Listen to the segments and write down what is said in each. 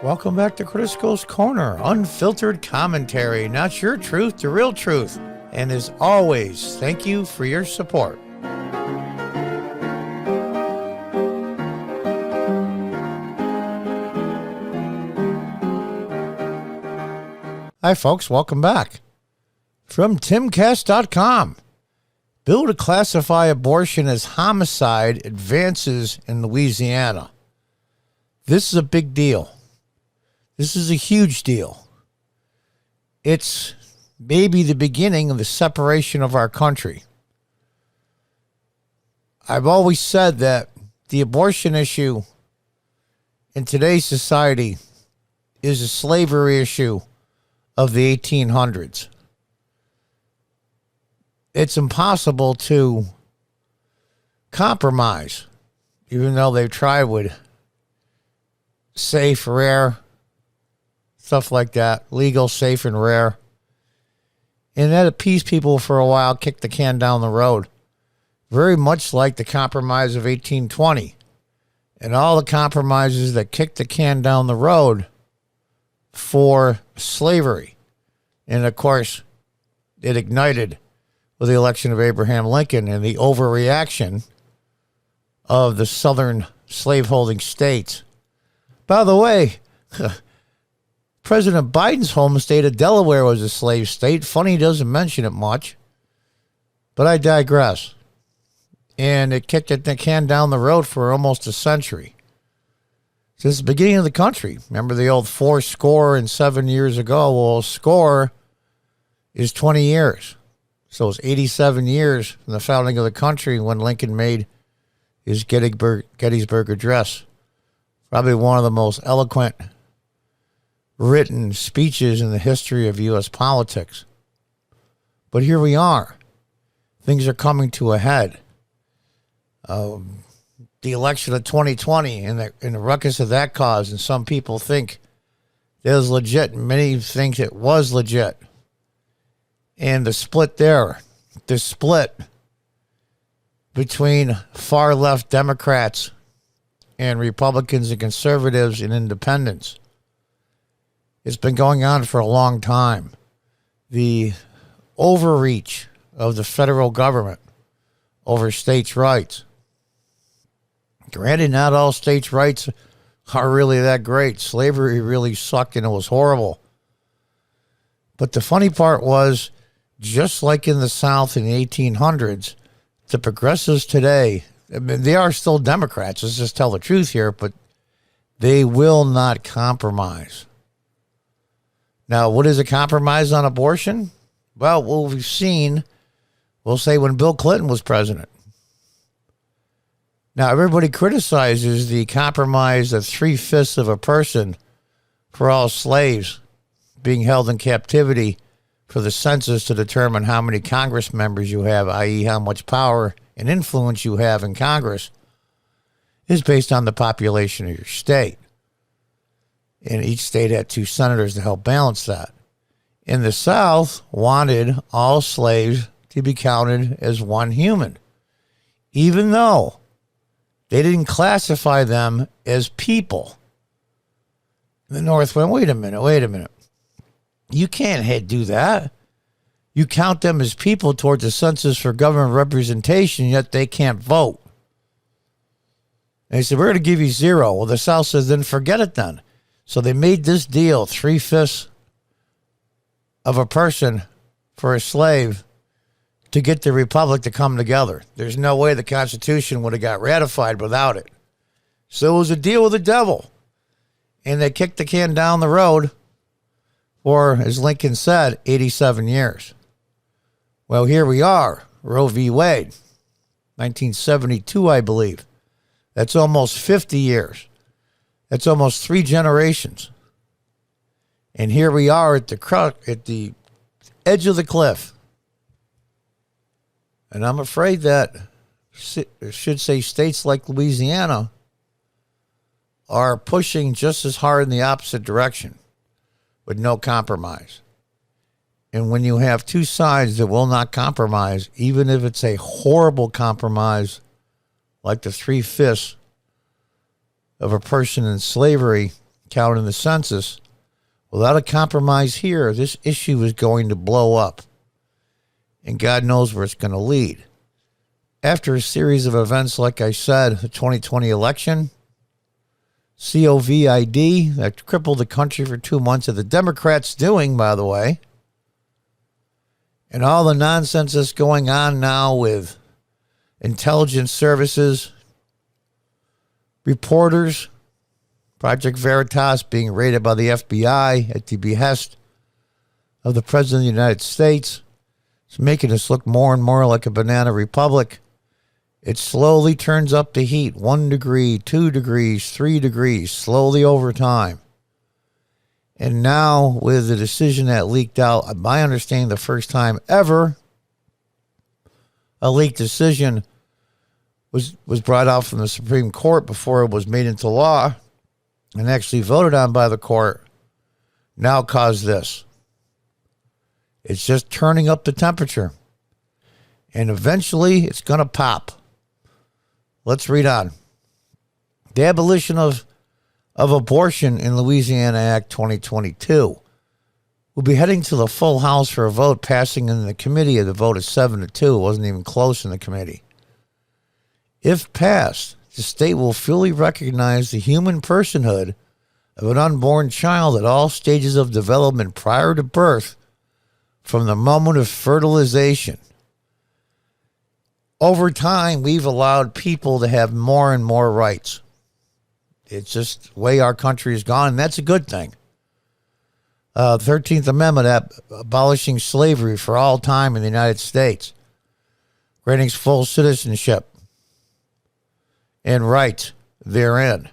Welcome back to Crisco's Corner, unfiltered commentary, not your truth, the real truth. And as always, thank you for your support. Hi folks, welcome back. From timcast.com. Bill to classify abortion as homicide advances in Louisiana. This is a big deal. This is a huge deal. It's maybe the beginning of the separation of our country. I've always said that the abortion issue in today's society is a slavery issue of the 1800s. It's impossible to compromise, even though they've tried with safe, rare, stuff like that, legal, safe, and rare. And that appeased people for a while, kicked the can down the road. Very much like the Compromise of 1820. And all the compromises that kicked the can down the road for slavery. And of course, it ignited with the election of Abraham Lincoln and the overreaction of the southern slaveholding states. By the way, President Biden's home state of Delaware was a slave state. Funny he doesn't mention it much. But I digress. And it kicked the can down the road for almost a century. Since the beginning of the country. Remember the old 7 years ago? Well, score is 20 years. So it's 87 years from the founding of the country when Lincoln made his Gettysburg Address. Probably one of the most eloquent written speeches in the history of U.S. politics. But here we are. Things are coming to a head. The election of 2020 and the ruckus of that cause, and some people think it was legit, and many think it was legit. And the split between far-left Democrats and Republicans and conservatives and independents, it's been going on for a long time. The overreach of the federal government over states' rights. Granted, not all states' rights are really that great. Slavery really sucked and it was horrible. But the funny part was, just like in the South in the 1800s, the progressives today, I mean, they are still Democrats, let's just tell the truth here, but they will not compromise. Now, what is a compromise on abortion? Well, what we've seen, we'll say when Bill Clinton was president. Now, everybody criticizes the compromise of 3/5 of a person for all slaves being held in captivity for the census to determine how many Congress members you have, i.e. how much power and influence you have in Congress, is based on the population of your state. And each state had 2 senators to help balance that. In the South, wanted all slaves to be counted as one human, even though they didn't classify them as people. The North went, wait a minute. You can't do that. You count them as people towards the census for government representation, yet they can't vote. And they said, we're going to give you 0. Well, the South says, then forget it then. So they made this deal, 3/5 of a person for a slave, to get the Republic to come together. There's no way the Constitution would have got ratified without it. So it was a deal with the devil. And they kicked the can down the road for, as Lincoln said, 87 years. Well, here we are, Roe v. Wade, 1972, I believe. That's almost 50 years. That's almost 3 generations. And here we are at the edge of the cliff. And I'm afraid that, should say, states like Louisiana are pushing just as hard in the opposite direction with no compromise. And when you have 2 sides that will not compromise, even if it's a horrible compromise, like the 3/5 of a person in slavery count in the census, without a compromise here, this issue is going to blow up. And God knows where it's going to lead. After a series of events, like I said, the 2020 election, COVID that crippled the country for 2 months, that the Democrats doing, by the way, and all the nonsense that's going on now with intelligence services, reporters, Project Veritas being raided by the FBI at the behest of the President of the United States. It's making us look more and more like a banana republic. It slowly turns up the heat, 1 degree, 2 degrees, 3 degrees, slowly over time. And now, with the decision that leaked out, my understanding, the first time ever a leaked decision was brought out from the Supreme Court before it was made into law and actually voted on by the court, now caused this. It's just turning up the temperature. And eventually, it's going to pop. Let's read on. The abolition of abortion in Louisiana Act 2022 will be heading to the full House for a vote, passing in the committee. The vote is 7-2. It wasn't even close in the committee. If passed, the state will fully recognize the human personhood of an unborn child at all stages of development prior to birth, from the moment of fertilization. Over time, we've allowed people to have more and more rights. It's just the way our country has gone, and that's a good thing. 13th Amendment abolishing slavery for all time in the United States, granting full citizenship and rights therein.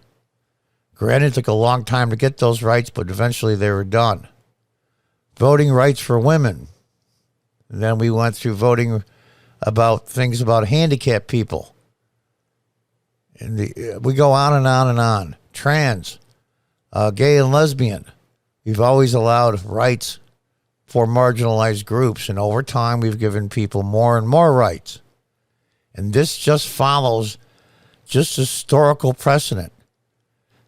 Granted, it took a long time to get those rights, but eventually they were done. Voting rights for women. And then we went through voting about things about handicapped people. And we go on and on and on. Trans, gay and lesbian. We've always allowed rights for marginalized groups, and over time we've given people more and more rights. And this just follows just historical precedent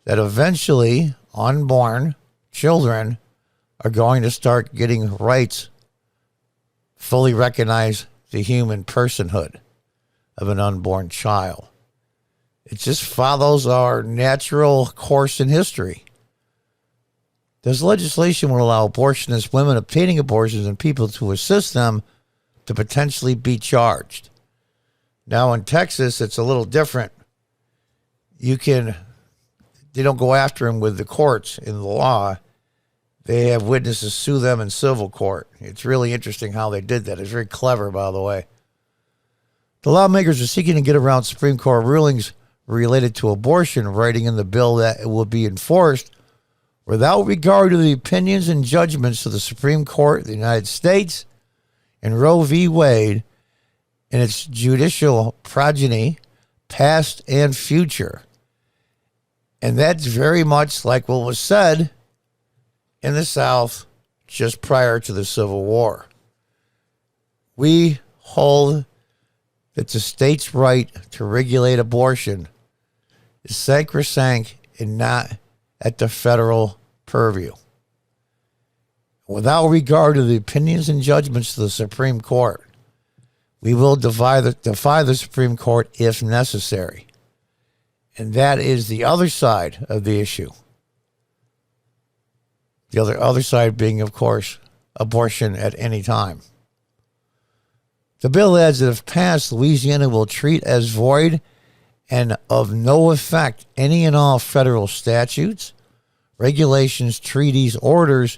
that eventually unborn children are going to start getting rights, fully recognize the human personhood of an unborn child. It just follows our natural course in history. This legislation will allow abortionists, women obtaining abortions, and people to assist them to potentially be charged. Now in Texas, it's a little different. They don't go after them with the courts in the law. They have witnesses sue them in civil court. It's really interesting how they did that. It's very clever, by the way. The lawmakers are seeking to get around Supreme Court rulings related to abortion, writing in the bill that it will be enforced without regard to the opinions and judgments of the Supreme Court of the United States and Roe v. Wade and its judicial progeny, past and future. And that's very much like what was said in the South just prior to the Civil War. We hold that the state's right to regulate abortion is sacrosanct and not at the federal purview. Without regard to the opinions and judgments of the Supreme Court, we will defy the Supreme Court if necessary. And that is the other side of the issue. The other side being, of course, abortion at any time. The bill adds that if passed, Louisiana will treat as void and of no effect any and all federal statutes, regulations, treaties, orders,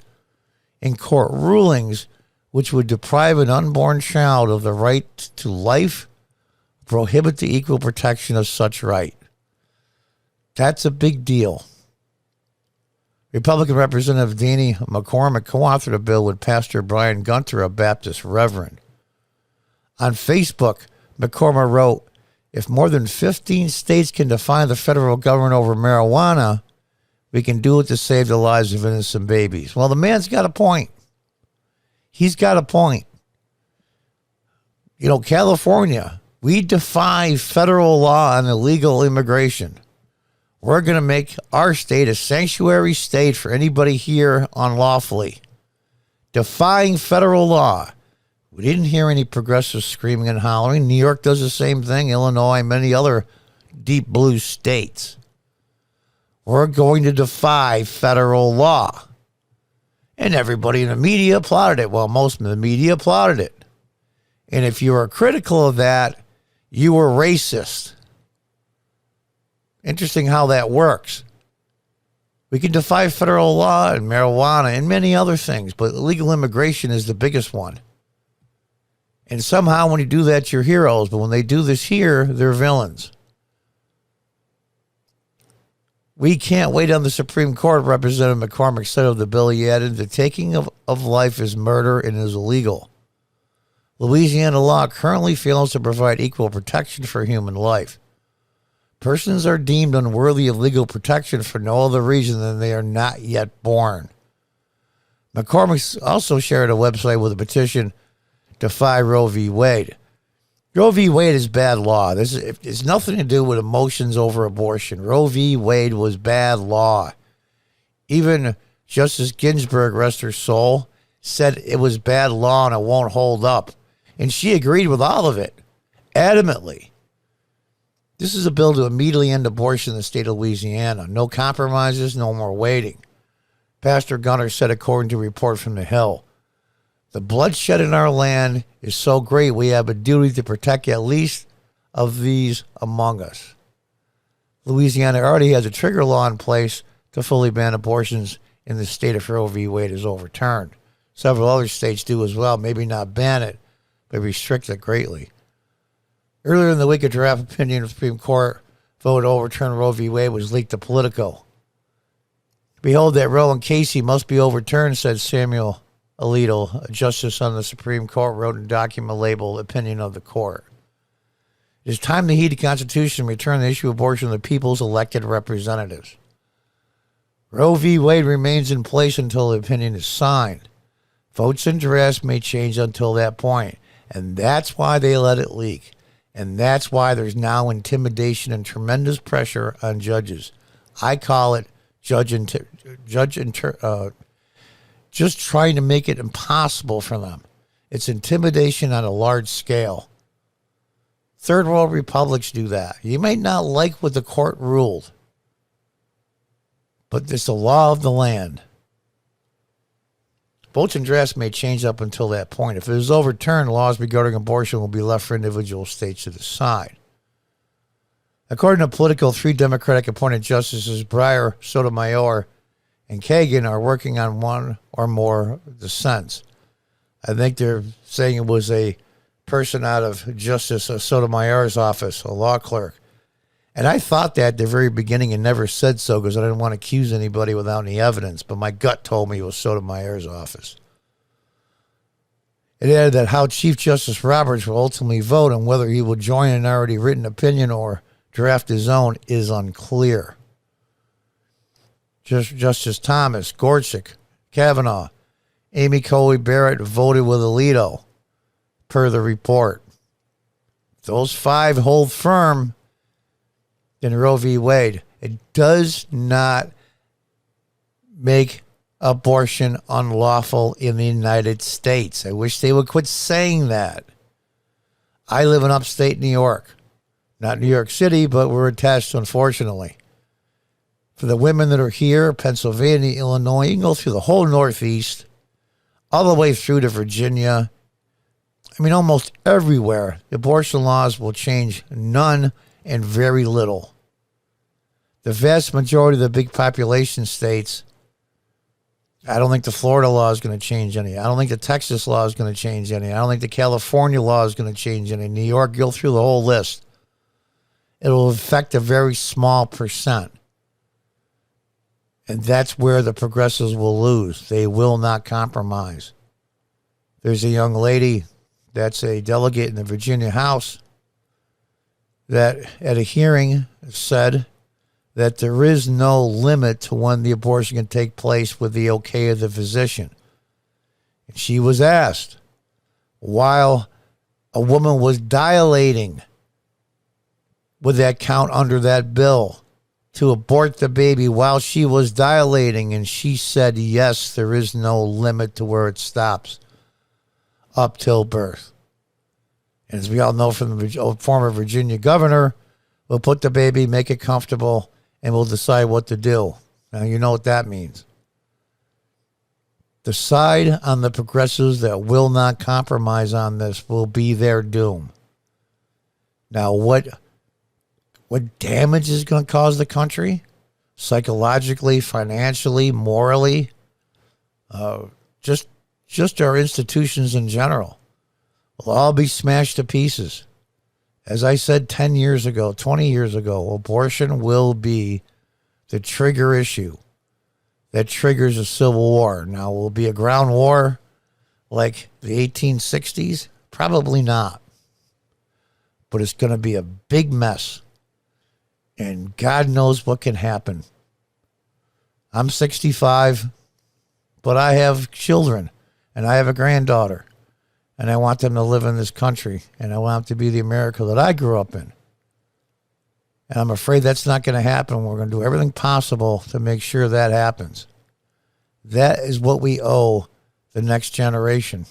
and court rulings which would deprive an unborn child of the right to life, prohibit the equal protection of such right. That's a big deal. Republican Representative Danny McCormick co-authored a bill with Pastor Brian Gunter, a Baptist reverend. On Facebook, McCormick wrote, "If more than 15 states can defy the federal government over marijuana, we can do it to save the lives of innocent babies." Well, the man's got a point. He's got a point. You know, California, we defy federal law on illegal immigration. We're going to make our state a sanctuary state for anybody here unlawfully, defying federal law. We didn't hear any progressives screaming and hollering. New York does the same thing, Illinois, and many other deep blue states. We're going to defy federal law. And everybody in the media applauded it. Well, most of the media applauded it. And if you were critical of that, you were racist. Interesting how that works. We can defy federal law and marijuana and many other things, but illegal immigration is the biggest one. And somehow when you do that, you're heroes. But when they do this here, they're villains. We can't wait on the Supreme Court. Representative McCormick said of the bill, he added, the taking of life is murder and is illegal. Louisiana law currently fails to provide equal protection for human life. Persons are deemed unworthy of legal protection for no other reason than they are not yet born. McCormick also shared a website with a petition Defy Roe v. Wade. Roe v. Wade is bad law. It's nothing to do with emotions over abortion. Roe v. Wade was bad law. Even Justice Ginsburg, rest her soul, said it was bad law and it won't hold up. And she agreed with all of it, adamantly. This is a bill to immediately end abortion in the state of Louisiana. No compromises, no more waiting. Pastor Gunner said, according to a report from the Hill, the bloodshed in our land is so great we have a duty to protect at least of these among us. Louisiana already has a trigger law in place to fully ban abortions in the state if Roe v. Wade is overturned. Several other states do as well. Maybe not ban it, but restrict it greatly. Earlier in the week, a draft opinion of the Supreme Court vote to overturn Roe v. Wade was leaked to Politico. Behold, that Roe and Casey must be overturned, said Samuel Alito, a justice on the Supreme Court, wrote in a document labeled Opinion of the Court. It is time to heed the Constitution and return the issue of abortion to the people's elected representatives. Roe v. Wade remains in place until the opinion is signed. Votes and drafts may change until that point, and that's why they let it leak. And that's why there's now intimidation and tremendous pressure on judges. I call it just trying to make it impossible for them. It's intimidation on a large scale. Third world republics do that. You may not like what the court ruled, but it's the law of the land. Votes and drafts may change up until that point. If it is overturned, laws regarding abortion will be left for individual states to decide. According to Politico, 3 Democratic appointed justices, Breyer, Sotomayor, and Kagan, are working on one or more dissents. I think they're saying it was a person out of Justice Sotomayor's office, a law clerk. And I thought that at the very beginning and never said so because I didn't want to accuse anybody without any evidence, but my gut told me it was Sotomayor's office. It added that how Chief Justice Roberts will ultimately vote and whether he will join an already written opinion or draft his own is unclear. Justice Thomas, Gorsuch, Kavanaugh, Amy Coney Barrett voted with Alito, per the report. Those 5 hold firm in Roe v. Wade. It does not make abortion unlawful in the United States. I wish they would quit saying that. I live in upstate New York. Not New York City, but we're attached, unfortunately. For the women that are here, Pennsylvania, Illinois, you can go through the whole Northeast, all the way through to Virginia. I mean, almost everywhere, abortion laws will change none and very little. The vast majority of the big population states, I don't think the Florida law is going to change any. I don't think the Texas law is going to change any. I don't think the California law is going to change any. New York, go through the whole list. It will affect a very small percent. And that's where the progressives will lose. They will not compromise. There's a young lady that's a delegate in the Virginia House that at a hearing said that there is no limit to when the abortion can take place with the okay of the physician. She was asked, while a woman was dilating, would that count under that bill to abort the baby while she was dilating, and she said, yes, there is no limit to where it stops up till birth. And as we all know from the former Virginia governor, we'll put the baby, make it comfortable, and we'll decide what to do. Now, you know what that means. The side on the progressives that will not compromise on this will be their doom. Now, what damage is going to cause the country? Psychologically, financially, morally, just our institutions in general will all be smashed to pieces. As I said 10 years ago, 20 years ago, abortion will be the trigger issue that triggers a civil war. Now, will it be a ground war like the 1860s? Probably not. But it's going to be a big mess. And God knows what can happen. I'm 65, but I have children, and I have a granddaughter, and I want them to live in this country, and I want them to be the America that I grew up in. And I'm afraid that's not going to happen. We're going to do everything possible to make sure that happens. That is what we owe the next generation.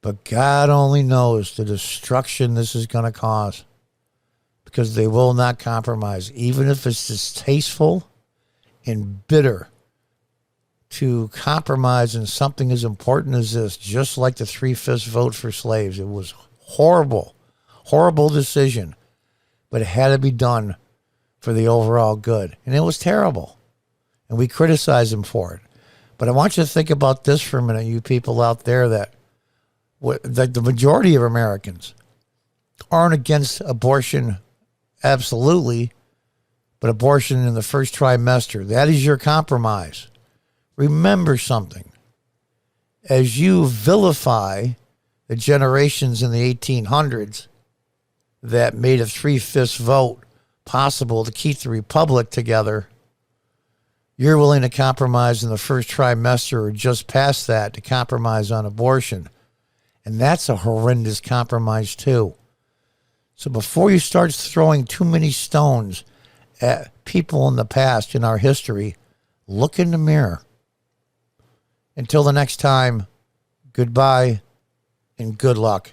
But God only knows the destruction this is going to cause, because they will not compromise, even if it's distasteful and bitter to compromise in something as important as this, just like the 3/5 vote for slaves. It was horrible, horrible decision, but it had to be done for the overall good. And it was terrible. And we criticize him for it. But I want you to think about this for a minute, you people out there, that the majority of Americans aren't against abortion, absolutely, but abortion in the first trimester. That is your compromise. Remember something. As you vilify the generations in the 1800s that made a 3/5 vote possible to keep the republic together, you're willing to compromise in the first trimester or just past that to compromise on abortion. And that's a horrendous compromise too. So before you start throwing too many stones at people in the past, in our history, look in the mirror. Until the next time, goodbye and good luck.